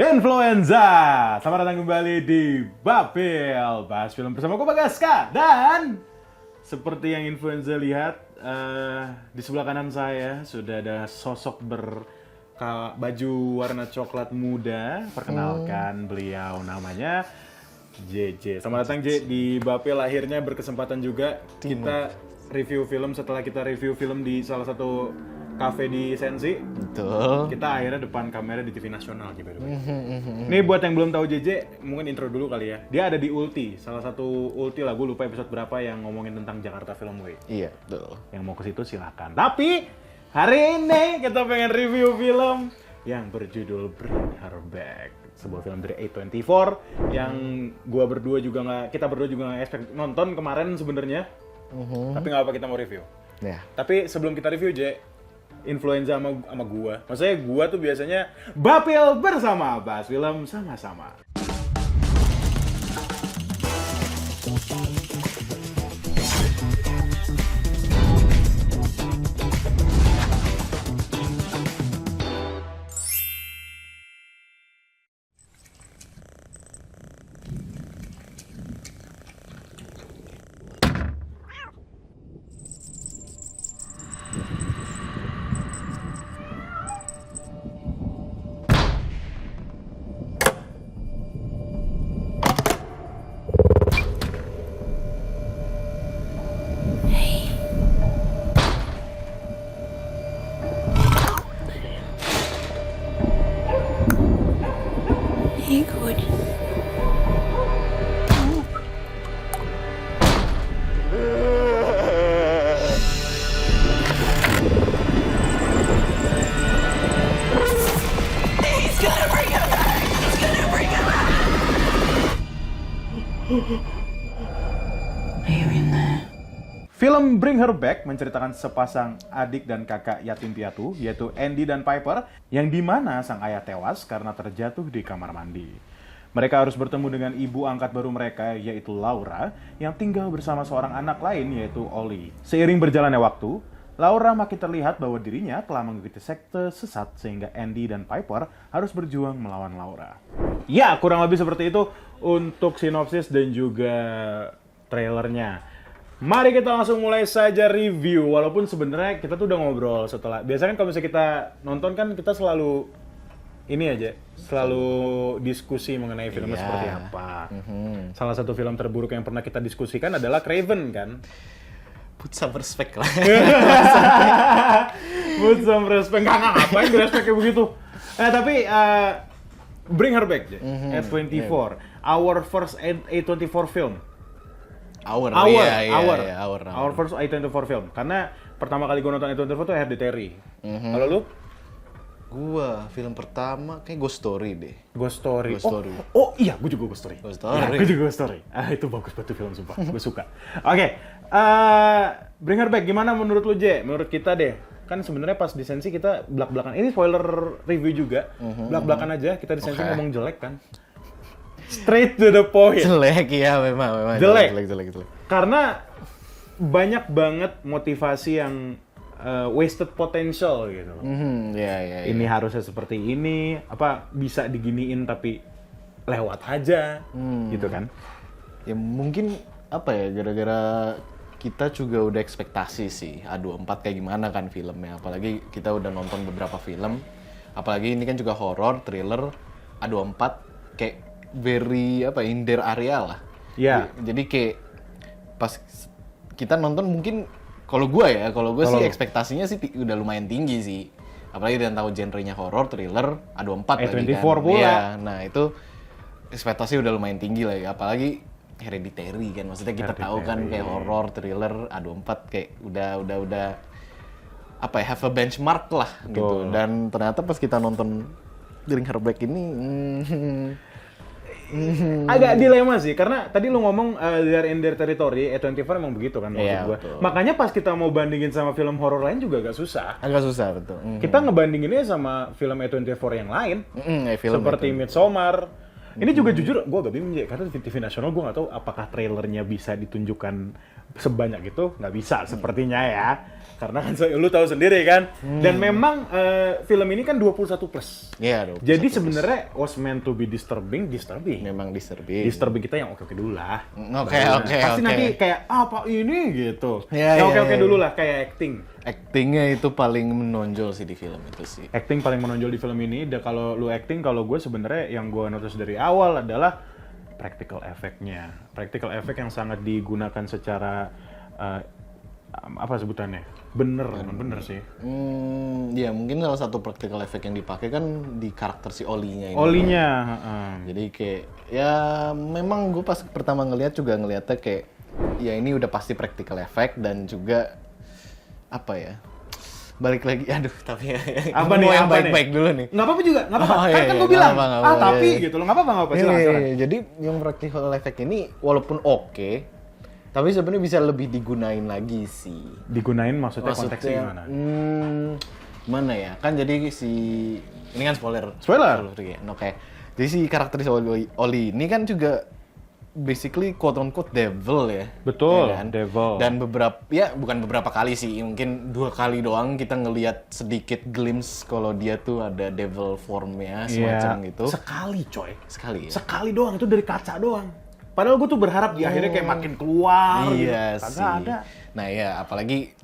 Influenza, selamat datang kembali di Bapil, bahas film bersama gue Bagaska. Dan seperti yang Influenza lihat, di sebelah kanan saya sudah ada sosok baju warna coklat muda. Perkenalkan beliau, namanya JJ. Selamat datang J di Bapil. Akhirnya berkesempatan juga kita review film setelah kita review film di salah satu kafe di Sensi. Betul. Kita akhirnya depan kamera di TV nasional gitu. Nih buat yang belum tahu JJ, mungkin intro dulu kali ya. Dia ada di Ulti, salah satu Ulti lah, gue lupa episode berapa yang ngomongin tentang Jakarta Film Week. Iya, betul. Yang mau ke situ silakan. Tapi hari ini kita pengen review film yang berjudul Bring Her Back. Sebuah film dari A24 yang kita berdua juga nggak expect nonton kemarin sebenarnya. Tapi nggak apa, kita mau review. Ya. Tapi sebelum kita review J, Influenza sama gua. Maksudnya gua tuh biasanya Bapil bersama, bahas film sama-sama. Good. He's gonna bring him back. He's gonna bring him back. Are you in there? Film Bring Her Back menceritakan sepasang adik dan kakak yatim piatu, yaitu Andy dan Piper, yang dimana sang ayah tewas karena terjatuh di kamar mandi. Mereka harus bertemu dengan ibu angkat baru mereka, yaitu Laura, yang tinggal bersama seorang anak lain, yaitu Ollie. Seiring berjalannya waktu, Laura makin terlihat bahwa dirinya telah mengikuti sekte sesat sehingga Andy dan Piper harus berjuang melawan Laura. Ya, kurang lebih seperti itu untuk sinopsis dan juga trailernya. Mari kita langsung mulai saja review, walaupun sebenarnya kita tuh udah ngobrol setelah. Biasanya kan kalau misalnya kita nonton kan kita selalu diskusi mengenai filmnya seperti apa. Salah satu film terburuk yang pernah kita diskusikan adalah Craven kan. Put some respect lah. Put some respect, nggak ngapain di respect kayak begitu. Tapi Bring Her Back, A24, our first A24 film. Our first A24 film. Karena pertama kali gue nonton A24 tuh Hereditary. Kalau lu? Gua film pertama kayak Ghost Story deh. Ghost Story. Ghost Story. Oh iya, gue juga Ghost Story. Ghost Story. Ya, gue juga Ghost Story. Itu bagus banget film sumpah. Gue suka. Oke. Bring Her Back gimana menurut lu, J? Menurut kita deh. Kan sebenarnya pas di Sensi kita belak-belakan. Ini spoiler review juga. Belak-belakan aja. Kita di Sensi ngomong jelek kan. Straight to the point. Jelek ya, memang. Jelek. Karena banyak banget motivasi yang wasted potential gitu. Iya. Ini harusnya seperti ini, apa bisa diginiin tapi lewat aja, gitu kan? Ya mungkin apa ya, gara-gara kita juga udah ekspektasi sih A24 kayak gimana kan filmnya. Apalagi kita udah nonton beberapa film. Apalagi ini kan juga horror, thriller, A24 kayak very in their area lah. Iya. Jadi kayak pas kita nonton mungkin kalau gue sih ekspektasinya sih udah lumayan tinggi sih. Apalagi dengan tahu genrenya horror, thriller, A24 A24 kan. pula. Iya, nah itu ekspektasi udah lumayan tinggi lah ya. Apalagi Hereditary kan. Maksudnya kita tahu kan kayak horror, thriller, A24 kayak udah apa ya, have a benchmark lah gitu. Dan ternyata pas kita nonton Bring Her Back ini agak dilema sih, karena tadi lu ngomong They're in their territory, A24 emang begitu kan maksud gua. Makanya pas kita mau bandingin sama film horor lain juga agak susah. betul. Kita ngebandinginnya sama film A24 yang lain, seperti Midsommar. Ini juga jujur, gua agak bingung ya, karena di TV nasional gua nggak tahu apakah trailernya bisa ditunjukkan sebanyak itu nggak bisa sepertinya ya. Karena kan lu tahu sendiri kan. Dan memang film ini kan 21 plus. Iya, Jadi sebenarnya was meant to be disturbing. memang disturbing. Disturbing kita yang oke-oke dulu lah. Oke. Pasti nanti kayak apa ini gitu. Ya, yang oke-oke ya. dulu lah kayak acting. Actingnya itu paling menonjol sih di film itu sih. Acting paling menonjol di film ini. Dan kalau lu acting, kalau gue sebenarnya yang gue notice dari awal adalah practical effect-nya. Practical effect yang sangat digunakan secara apa sebutannya? Bener sih. Ya mungkin salah satu practical effect yang dipakai kan di karakter si Olinya ini. Olinya. Jadi kayak ya memang gue pas pertama ngelihat juga ngelihatnya kayak ya ini udah pasti practical effect dan juga apa ya? Balik lagi, aduh tapi ya. Apa Gua nih, mau yang apa baik-baik nih? dulu nih. Nggak apa-apa juga, nggak apa-apa. Oh, kan iya, gue iya, bilang, nggak apa-apa, tapi iya. gitu loh, nggak apa-apa. Silakan. Jadi yang practical effect ini walaupun oke, tapi sebenarnya bisa lebih digunain lagi sih. Digunain maksudnya konteksnya gimana? Mana ya? Kan jadi si ini kan spoiler. Spoiler? Ya. Oke. Jadi si karakter si Oli ini kan juga basically quote unquote devil ya. Betul, ya kan? devil. Dan bukan beberapa kali sih, mungkin 2 kali doang kita ngelihat sedikit glimpse kalau dia tuh ada devil formnya semacam gitu. Sekali coy. Sekali ya. Sekali doang, itu dari kaca doang. Padahal gue tuh berharap di akhirnya kayak makin keluar. Iya gitu. sih. Kagak ada. Nah ya, apalagi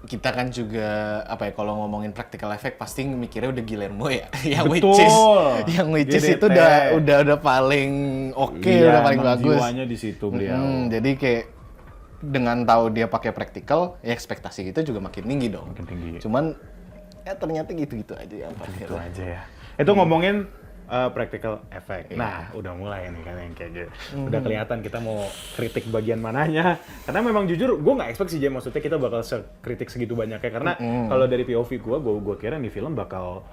kita kan juga apa ya kalau ngomongin practical effect pasti mikirnya udah Guillermo ya. yang which is itu udah paling oke, Iya, udah paling emang bagus. jiwanya di situ beliau. Jadi kayak dengan tahu dia pakai practical, ya ekspektasi kita juga makin tinggi dong. Makin tinggi. Cuman ya ternyata gitu-gitu aja ya. Itu aja ya. Itu ngomongin practical effect. Nah, udah mulai nih kan yang kayak gitu. Udah kelihatan kita mau kritik bagian mananya. Karena memang jujur, gue nggak expect sih, maksudnya kita bakal kritik segitu banyaknya. Karena kalau dari POV gue kira nih film bakal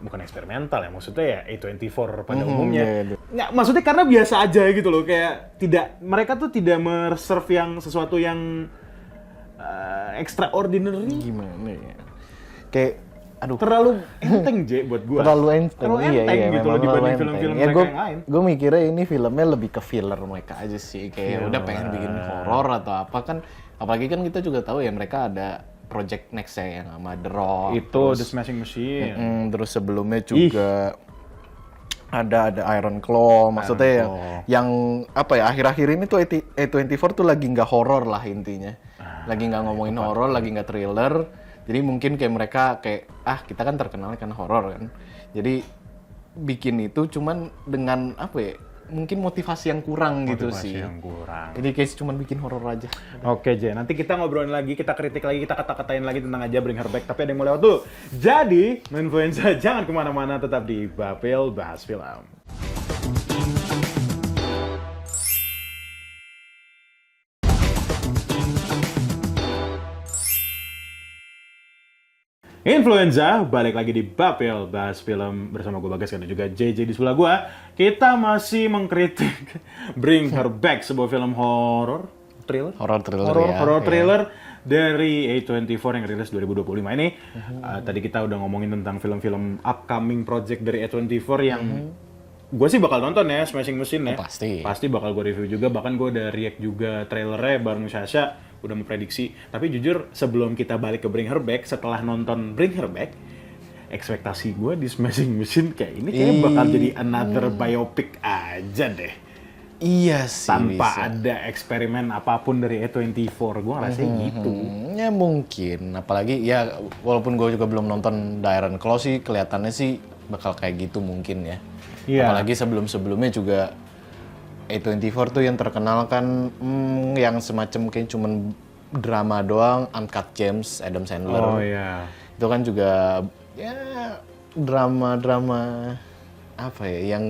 bukan eksperimental ya, maksudnya ya A24 pada umumnya. Nggak, maksudnya karena biasa aja gitu loh, kayak mereka tuh tidak mereserve yang sesuatu yang extraordinary. Gimana ya? Kayak terlalu enteng buat gue. Terlalu enteng gitu loh dibanding film-film ya, mereka yang lain. Gue mikirnya ini filmnya lebih ke filler mereka aja sih, kayak udah pengen bikin horor atau apa kan. Apalagi kan kita juga tahu ya mereka ada project next ya yang sama The Rock. Itu The Smashing Machine. Terus sebelumnya juga ada Iron Claw, maksudnya yang apa ya akhir-akhir ini tuh A24 tuh lagi nggak horor lah intinya, lagi nggak ngomongin horor, lagi nggak thriller. Jadi mungkin kayak mereka kita kan terkenal kan horor kan. Jadi bikin itu cuman dengan apa ya? Mungkin motivasi yang kurang gitu sih. Yang kurang. Jadi kayak cuman bikin horor aja. Oke, Jay. Nanti kita ngobrolin lagi, kita kritik lagi, kita kata-katain lagi tentang aja Bring Her Back. Tapi ada yang mau lewat dulu. Jadi, Influenza jangan kemana-mana, tetap di Bapil Bahas Film. Influenza, balik lagi di Bapil Bahas Film bersama gue Bagas dan juga JJ di sebelah gue. Kita masih mengkritik Bring Her Back, sebuah film horor thriller. Horor thriller dari A24 yang rilis 2025 ini. Tadi kita udah ngomongin tentang film-film upcoming project dari A24 yang gue sih bakal nonton ya, Smashing Machine ya. Pasti bakal gue review juga, bahkan gue udah react juga trailernya bareng Sasha. Udah memprediksi, tapi jujur sebelum kita balik ke Bring Her Back, setelah nonton Bring Her Back, ekspektasi gue di Smashing Machine kayak ini kayaknya bakal jadi another biopic aja deh. Iya sih. Tanpa ada eksperimen apapun dari A24, gue ngerasanya gitu. Ya mungkin, apalagi ya walaupun gue juga belum nonton The Iron Claw sih, kelihatannya sih bakal kayak gitu mungkin ya. Apalagi sebelum-sebelumnya juga A24 tuh yang terkenal kan yang semacam kayak cuman drama doang, Uncut Gems, Adam Sandler. Oh iya. Itu kan juga ya drama-drama apa ya yang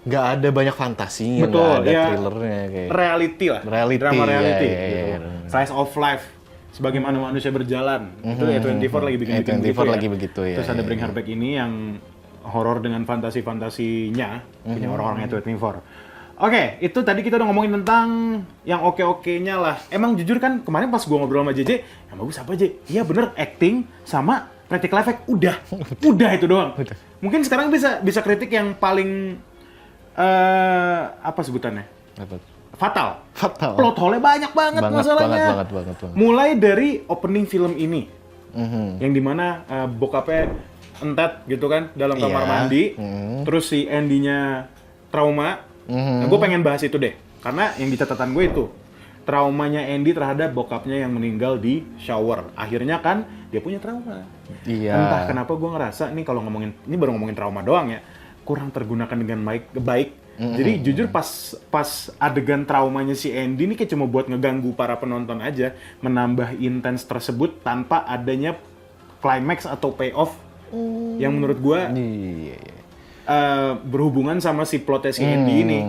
nggak ada banyak fantasinya, nggak ada thrillernya kayak. Reality lah. Drama reality. Gitu. Slice of life. Sebagaimana manusia berjalan. Itu A24 lagi bikin begitu ya. Terus ada Bring Her Back ini yang horor dengan fantasi-fantasinya punya orang-orang A24. Oke, itu tadi kita udah ngomongin tentang yang oke-okenya lah. Emang jujur kan kemarin pas gua ngobrol sama JJ, yang bagus apa J? Iya bener, acting sama practical effect udah itu doang. Mungkin sekarang bisa kritik yang paling apa sebutannya? Apa? Fatal. Fatal. Plot hole-nya banyak banget masalahnya. Banget. Mulai dari opening film ini, Mhm. yang dimana bokapnya entet gitu kan dalam kamar Iya. mandi, Mhm. terus si Andy-nya trauma. Nah, gue pengen bahas itu deh, karena yang di catatan gue itu traumanya Andy terhadap bokapnya yang meninggal di shower. Akhirnya kan dia punya trauma. Iya. Entah kenapa gue ngerasa nih kalau ngomongin ini baru ngomongin trauma doang ya, kurang tergunakan dengan baik. Jadi jujur pas adegan traumanya si Andy ini kayak cuma buat ngeganggu para penonton aja, menambah intens tersebut tanpa adanya climax atau payoff yang menurut gue Iya. berhubungan sama si plotnya si Andy ini.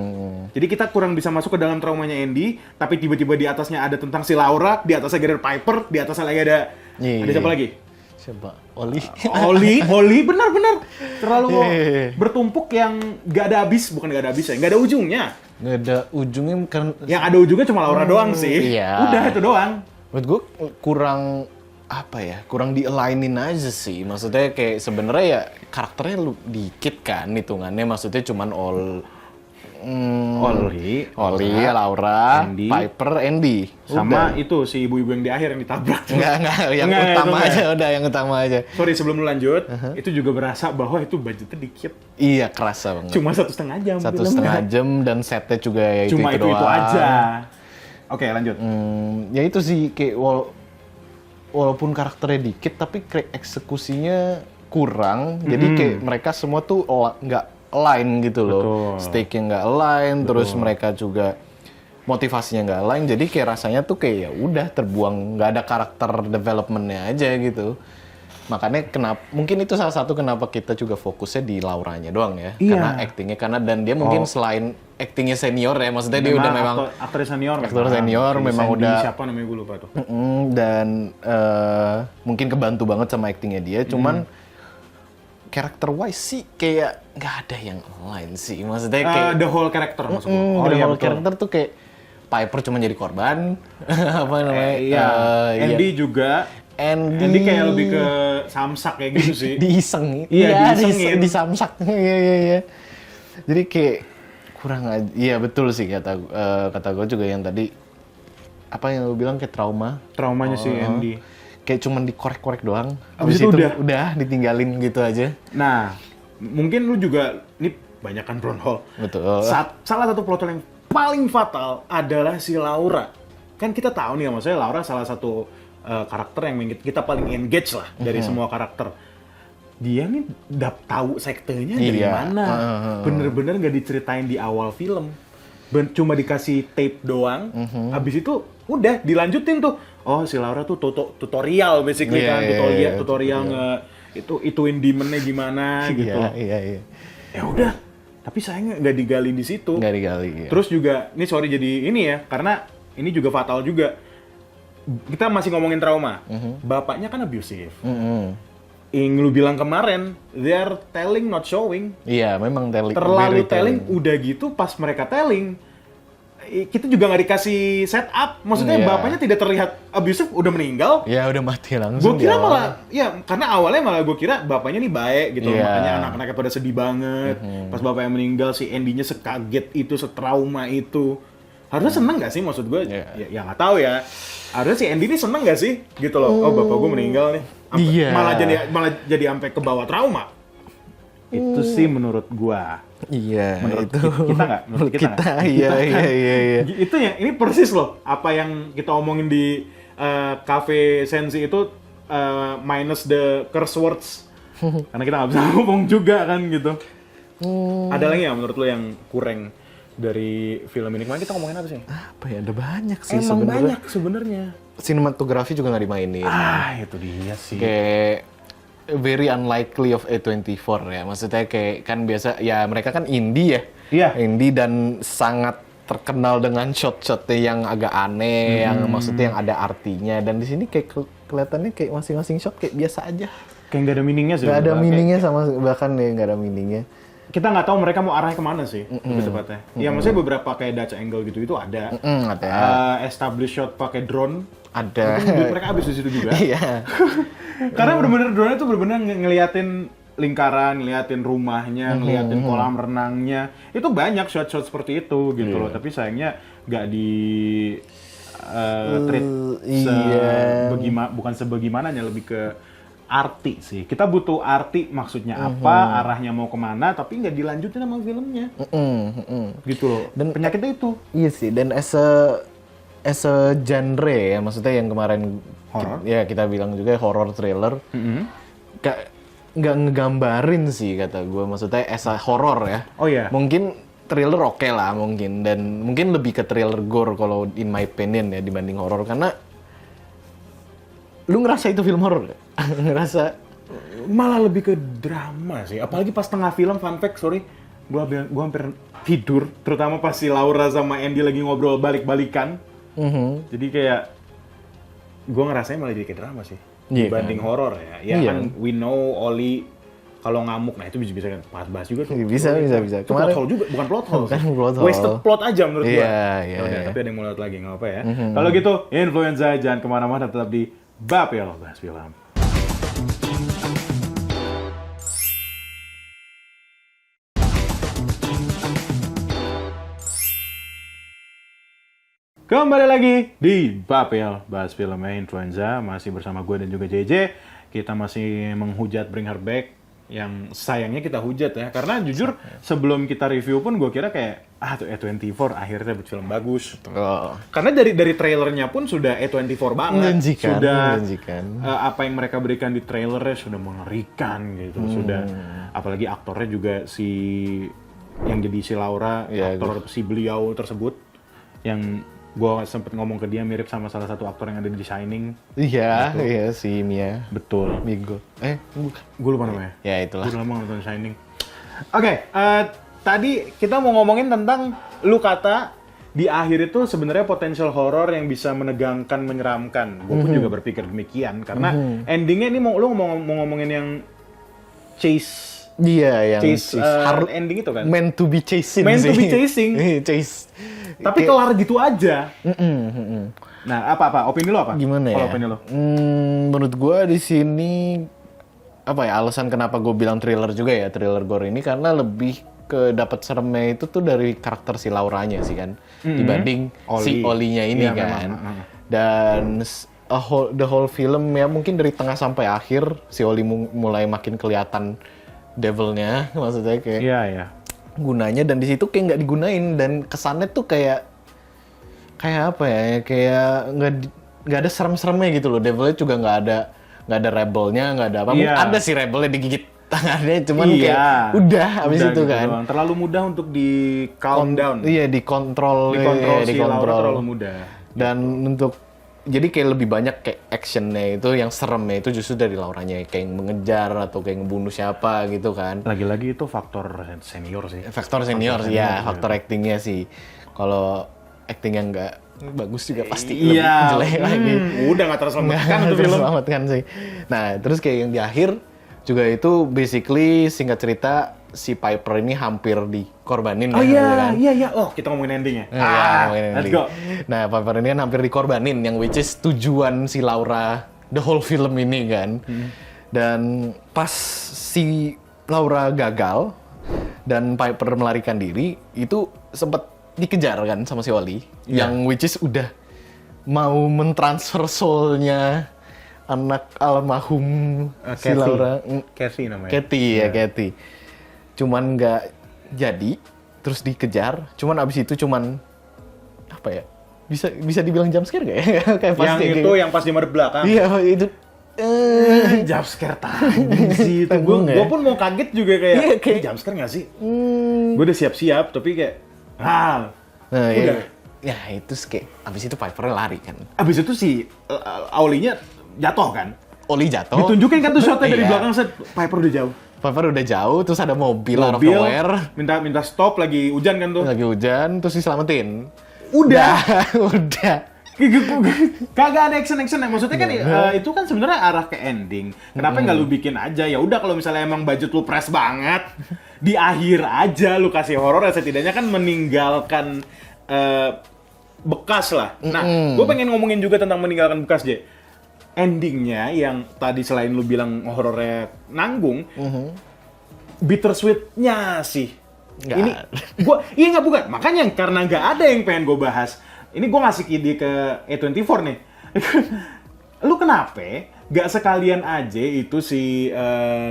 Jadi kita kurang bisa masuk ke dalam traumanya Andy, tapi tiba-tiba di atasnya ada tentang si Laura, di atasnya ada Piper, di atasnya lagi ada Iya. siapa lagi? Siapa? Oli. Oli, benar-benar terlalu Iya. bertumpuk yang gak ada habis, bukan gak ada habisnya, gak ada ujungnya. Nggak ada ujungnya kan. Yang ada ujungnya cuma Laura doang sih. iya. Udah itu doang. Menurut gue kurang apa ya? Kurang di-alignin aja sih. Maksudnya kayak sebenarnya ya karakternya lu dikit kan hitungannya. Maksudnya cuman Oli, Laura, Andy. Piper, Andy. sama Udah. itu si ibu-ibu yang di akhir yang ditabrak. Enggak, yang Enggak, utama itu aja enggak. udah, yang utama aja. Sorry sebelum lu lanjut, itu juga berasa bahwa itu budgetnya dikit. Iya, kerasa banget. Cuma 1,5 jam. Satu filmnya. setengah jam dan setnya juga ya Cuma itu itu doang. aja. Oke, lanjut. Ya itu sih kayak walaupun karakternya dikit tapi kayak eksekusinya kurang. Jadi kayak mereka semua tuh nggak align gitu loh. Betul. Stake-nya nggak align, terus mereka juga motivasinya nggak align. Jadi kayak rasanya tuh kayak ya udah terbuang, nggak ada karakter development-nya aja gitu. Makanya mungkin itu salah satu kenapa kita juga fokusnya di Lauranya doang ya. Iya. Karena actingnya, dan dia mungkin selain actingnya senior ya, maksudnya dia udah memang aktor senior. aktor senior, Si memang Sandy, udah- siapa namanya gue lupa tuh. dan mungkin kebantu banget sama actingnya dia. Cuman karakter wise sih kayak nggak ada yang lain sih. Maksudnya kayak The whole character maksud gue. the iya, whole betul. karakter tuh kayak Piper cuma jadi korban. Apa namanya? Iya. Andy iya. juga. Andy Kayak lebih ke samsak kayak gitu sih. diiseng. Iya, diisengin. disamsak. Iya. Jadi kayak kurang aja. Iya betul sih kata gue juga yang tadi apa yang lu bilang kayak trauma. Traumanya si Andy. Kayak cuman dikorek-korek doang. Abis itu udah ditinggalin gitu aja. Nah, mungkin lu juga ini banyakan plot hole. Betul. Salah satu plot hole yang paling fatal adalah si Laura. Kan kita tahu nih, maksudnya Laura salah satu karakter yang kita paling engage lah dari semua karakter. Dia nih tahu sektenya dari Iya. mana. Bener-bener nggak diceritain di awal film. Cuma dikasih tape doang. Habis itu udah dilanjutin tuh. Oh, si Laura tuh tutorial basically Iya, kan, iya, tutorial ituin demonnya gimana gitu. Iya. Ya udah, tapi sayangnya nggak digali di situ. Nggak digali. Iya. Terus juga, ini sorry jadi ini ya, karena ini juga fatal juga. Kita masih ngomongin trauma. Bapaknya kan abusive. Yang lu bilang kemarin, they are telling not showing. Iya, memang Terlalu very telling, udah gitu pas mereka telling, kita juga nggak dikasih setup. Maksudnya Iya. bapaknya tidak terlihat abusive, udah meninggal. Ya udah mati langsung. Gue kira di awal. malah, ya karena awalnya malah gue kira bapaknya nih baik gitu, Iya. makanya anak-anaknya pada sedih banget. Pas bapaknya meninggal, si Andy-nya sekaget itu, setrauma itu. Harusnya seneng gak sih maksud gue? Iya. Ya nggak tahu ya. Harusnya si Andy ini seneng gak sih? Gitu loh, oh bapak gue meninggal nih. Iya. Malah jadi sampai ke bawah trauma. Itu sih menurut gua. Iya, Menurut itu. kita nggak? Menurut kita nggak? Iya. Itu yang ini persis loh apa yang kita omongin di Cafe Sensi itu, minus the curse words. Karena kita nggak bisa ngomong juga kan gitu. Ada lagi nggak menurut lo yang kurang dari film ini? Kemarin kita ngomongin apa sih? Apa ya, ada banyak sih Emang sebenarnya. banyak sebenarnya. Sinematografi juga nggak dimainin. Itu dia sih. Kayak very unlikely of A24 ya. Maksudnya kayak kan biasa ya mereka kan indie ya. Iya. Indie dan sangat terkenal dengan shot-shotnya yang agak aneh, yang maksudnya yang ada artinya. Dan di sini kayak kelihatannya kayak masing-masing shot kayak biasa aja. Kayak nggak ada meaningnya sih. Nggak ada Kayak- meaningnya sama bahkan ya nggak ada meaningnya. kita nggak tahu mereka mau arahnya kemana sih, lebih tepatnya. Ya maksudnya beberapa kayak Dutch angle gitu itu ada. Ada. Establish shot pakai drone. Ada. Mungkin mereka habis di situ juga. Iya. Karena bener-bener drone itu bener-bener ngeliatin lingkaran, ngeliatin rumahnya, ngeliatin kolam renangnya. Itu banyak shot-shot seperti itu gitu loh. Tapi sayangnya nggak di treat bukan sebagimananya, lebih ke arti sih. Kita butuh arti, maksudnya apa, arahnya mau kemana, tapi nggak dilanjutin sama filmnya. Gitu loh. Dan penyakitnya itu. Iya sih, dan as a genre ya, maksudnya yang kemarin Horror? ya kita bilang juga horror thriller, nggak ngegambarin sih kata gue, maksudnya as a horror ya. Oh iya. Mungkin thriller oke lah mungkin, dan mungkin lebih ke thriller gore kalau in my opinion ya dibanding horror, karena lu ngerasa itu film horror gak? Ngerasa Malah lebih ke drama sih. Apalagi pas tengah film, fun fact, sorry. Gua hampir tidur. Terutama pas si Laura sama Andy lagi ngobrol balik-balikan. Jadi kayak, gua ngerasain malah jadi kayak drama sih. Iya, Dibanding horor ya. Ya Iya. kan, we know Oli kalau ngamuk, nah itu bisa bahas juga tuh. Bisa. Itu plot hole juga, bukan plot hole. Bukan sih. plot hole. Wasted plot aja menurut gua. Iya. Udah, tapi ada yang mau lewat lagi, nggak apa ya. Kalau gitu, Influenza, jangan kemana-mana, tetap di Bapel Bahas Film. Kembali lagi di Bapel Bahas Film Influenza, masih bersama gue dan juga JJ. Kita masih menghujat Bring Her Back, yang sayangnya kita hujat ya, karena jujur sebelum kita review pun gue kira kayak tuh A24 akhirnya dapat film bagus. Karena dari trailernya pun sudah A24 banget. Menjanjikan. Apa yang mereka berikan di trailernya sudah mengerikan gitu. Sudah, apalagi aktornya juga yang jadi si Laura, aktor si beliau tersebut, yang gue sempet ngomong ke dia mirip sama salah satu aktor yang ada di Shining. Iya, si Mia. Betul. Migo. Bukan. Gue lupa namanya. Ya itulah. Gue udah lama nonton Shining. Oke, tadi kita mau ngomongin tentang, lu kata di akhir itu sebenarnya potensial horor yang bisa menegangkan, menyeramkan. Gue pun juga berpikir demikian, karena endingnya ini lu mau ngomongin yang chase. Iya, yang hard ending itu kan? meant to be chasing. Meant to be chasing. Chase. Tapi kelar gitu aja. Nah, apa opini lo apa? Gimana ya? Kalau opini lo? Menurut gue di sini alasan kenapa gue bilang thriller juga ya, thriller gore ini, karena lebih ke dapat seremnya itu tuh dari karakter si Lauranya sih kan, dibanding si Olinya ini Iya, kan. memang. Dan the whole film ya, mungkin dari tengah sampai akhir si Oli mulai makin kelihatan devilnya, maksudnya kayak Iya. gunanya, dan di situ kayak nggak digunain, dan kesannya tuh kayak apa ya, kayak nggak ada serem-seremnya gitu loh. Devilnya juga nggak ada rebelnya, nggak ada apa. Iya. Ada sih rebelnya, digigit tangannya, cuman Iya. kayak udah abis Udah itu gitu kan doang. Terlalu mudah untuk di calm down. iya dikontrol Si Laura terlalu mudah. dan untuk jadi kayak lebih banyak kayak actionnya itu, yang seremnya itu justru dari Lauranya, kayak mengejar atau kayak ngebunuh siapa gitu kan. Lagi-lagi itu faktor senior sih. Faktor senior sih ya, faktor actingnya sih. Kalau actingnya nggak bagus juga pasti lebih jelek lagi. Udah nggak terselamatkan Nggak tuh film. terselamatkan sih. Nah, terus kayak yang di akhir juga itu basically singkat cerita si Piper ini hampir dikorbanin. Oh ya, kan? iya. Oh, kita ngomongin endingnya. Ngomongin Let's ending. go. Nah, Piper ini kan hampir dikorbanin, yang which is tujuan si Laura the whole film ini kan. Dan pas si Laura gagal dan Piper melarikan diri, itu sempat dikejar kan sama si Oli, yang which is udah mau mentransfer soul-nya anak almarhum si Kathy. Laura. Kathy namanya. Kathy. Cuman nggak jadi, terus dikejar. Cuman abis itu apa ya? Bisa dibilang jump scare nggak ya? Kayak Yang itu yang pas di madep belakang. Iya, itu. Jump scare tadi sih itu. Gue pun mau kaget juga kayak, Iya, kayak- ini jump scare nggak sih? Gue udah siap-siap, tapi kayak, Nah, udah. ya itu kayak abis itu Piper lari kan. Abis itu si Aulinya jatuh kan? Oli jatuh. Ditunjukin kan tuh shotnya dari Iya. belakang, set Piper udah jauh. Piper udah jauh, terus ada mobil out of nowhere. minta stop, lagi hujan kan tuh. Lagi hujan, terus diselamatin. Udah. Udah. Kagak ada action maksudnya kan itu kan sebenarnya arah ke ending. Kenapa nggak lu bikin aja? Ya udah, kalau misalnya emang budget lu press banget, di akhir aja lu kasih horor, ya setidaknya kan meninggalkan bekas lah. Nah, gue pengen ngomongin juga tentang meninggalkan bekas, J. endingnya yang tadi selain lu bilang horornya nanggung, bittersweetnya sih. Nggak Ini ada. iya nggak bukan. Makanya karena nggak ada yang pengen gue bahas. Ini gue ngasih ide ke A24 nih. Lu kenapa nggak sekalian aja itu si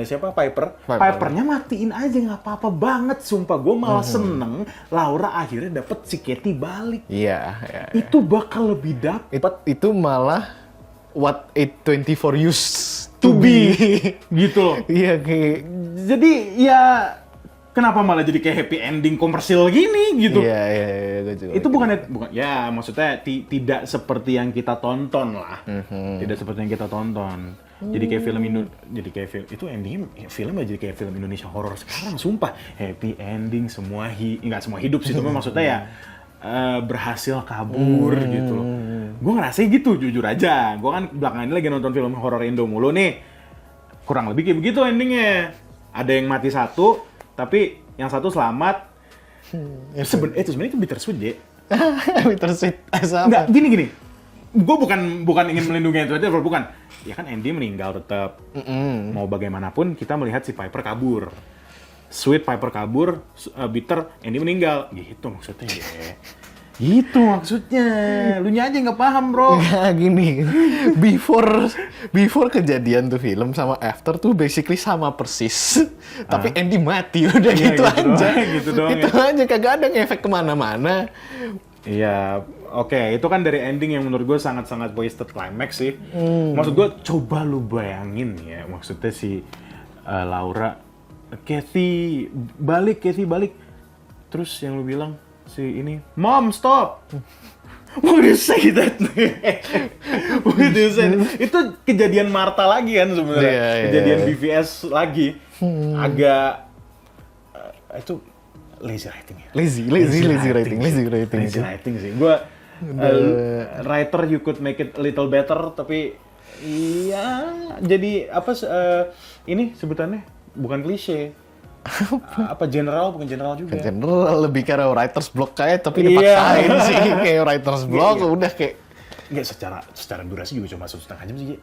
siapa Piper? Pipernya matiin aja nggak apa-apa banget. Sumpah gue malah seneng Laura akhirnya dapet si Katie balik. Iya. Itu bakal lebih dapet Itu malah what A24 used to be gitu loh. Iya kayak. Jadi ya kenapa malah jadi kayak happy ending komersil gini gitu? Iya, gue juga. Itu bukan ya maksudnya tidak seperti yang kita tonton lah. Tidak seperti yang kita tonton. Jadi kayak itu endingnya film aja kayak film Indonesia horor sekarang, sumpah. Happy ending semua nggak semua hidup sih, tapi maksudnya ya berhasil kabur gitu loh. Gue ngerasa gitu jujur aja. Gue kan belakangan ini lagi nonton film horor Indo mulu nih. Kurang lebih kayak begitu endingnya. Ada yang mati satu, tapi yang satu selamat. Sebenarnya itu bittersweet, Je. Bittersweet apa? Enggak, gini. Gue bukan ingin melindungi itu, bukan. Ya kan Andy meninggal tetap. Mau bagaimanapun kita melihat si Piper kabur. Sweet Piper kabur, bitter Andy meninggal. Gitu maksudnya, Je. Gitu maksudnya. Lu nya aja nggak paham, bro. Nggak, gini. Before kejadian tuh film sama after tuh basically sama persis. Tapi Andy mati udah Iya, gitu aja. doang, gitu doang Itu aja kagak ada ngefek kemana-mana. Iya, oke. Itu kan dari ending yang menurut gue sangat-sangat wasted climax sih. Maksud gue, coba lu bayangin ya. Maksudnya si Laura, Kathy balik. Terus yang lu bilang, si ini, Mom, stop! What do you say that? What do you say that? Itu kejadian Martha lagi kan sebenarnya. Iya. Kejadian BVS lagi. Agak, itu lazy writing ya. Lazy Writing sih. Gue writer you could make it a little better, tapi iya jadi apa ini sebutannya bukan klise. Apa general bukan general juga. General lebih karena writer's block kayak tapi Iya. dipaksain sih kayak writer's block Iya. udah kayak Enggak, secara durasi juga cuma 1,5 jam sih. Ji.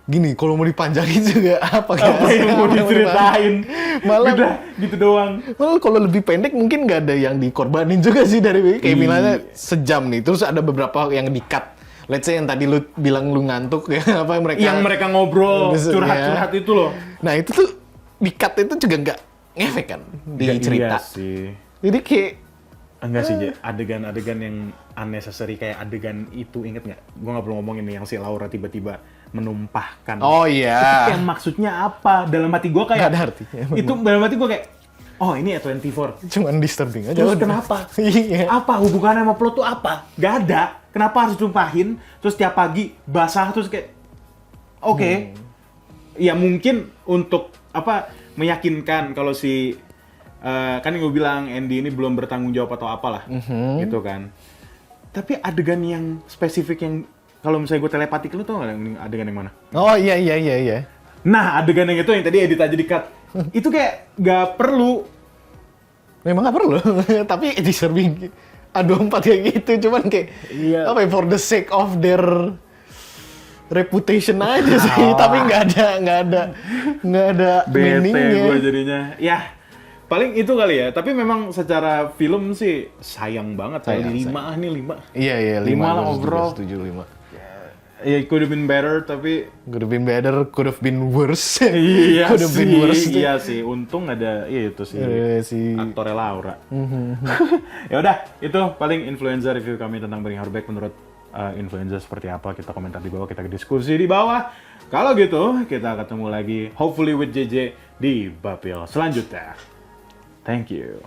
gini kalau mau dipanjangin juga apa Yang mau diceritain? Malah- udah gitu doang. Well, kalau lebih pendek mungkin nggak ada yang dikorbanin juga sih dari kayak Iya. misalnya sejam nih terus ada beberapa yang di-cut. Let's say yang tadi lu bilang lu ngantuk ya apa mereka Yang mereka ngobrol Maksudnya- curhat-curhat itu loh. Nah itu tuh di-cut itu juga nggak ngefek kan di Iya cerita. sih. Jadi kayak Enggak sih, Je. Adegan-adegan yang unnecessary kayak adegan itu, inget nggak? Gue nggak perlu ngomongin nih yang si Laura tiba-tiba menumpahkan. oh Itu iya. kayak maksudnya apa? Dalam hati gue kayak Nggak ada artinya. Itu dalam hati gue kayak, oh ini A24. Cuman disturbing aja. Terus udah. kenapa? Iya. Apa hubungannya sama plot tuh apa? Gak ada. Kenapa harus ditumpahin? Terus tiap pagi basah terus kayak, oke. Ya mungkin untuk apa meyakinkan kalau si kan yang gue bilang Andy ini belum bertanggung jawab atau apalah, gitu kan. Tapi adegan yang spesifik yang kalau misalnya gue telepatik lu tau nggak adegan yang mana? Oh iya. Nah adegan yang itu yang tadi edit aja di cut, itu kayak gak perlu. Memang nggak perlu, tapi disturbing. Aduh empat kayak gitu, cuman kayak Iya. apa ya, for the sake of their reputation aja sih, tapi nggak ada Bete meaningnya. gue jadinya. Ya paling itu kali ya. Tapi memang secara film sih sayang banget. Sayang, 5 nih 5. Iya, Lima lah gua overall. setuju 5. Ya could have been better tapi Could have been better, could have been worse. iya Could have sih. been worse. Iya sih. Untung ada itu sih. Si Aktornya Laura. Ya udah, itu paling influencer review kami tentang Bring Her Back. Menurut influencer seperti apa, kita komentar di bawah, kita diskusi di bawah. Kalau gitu, kita ketemu lagi hopefully with JJ di Bapil selanjutnya. Thank you.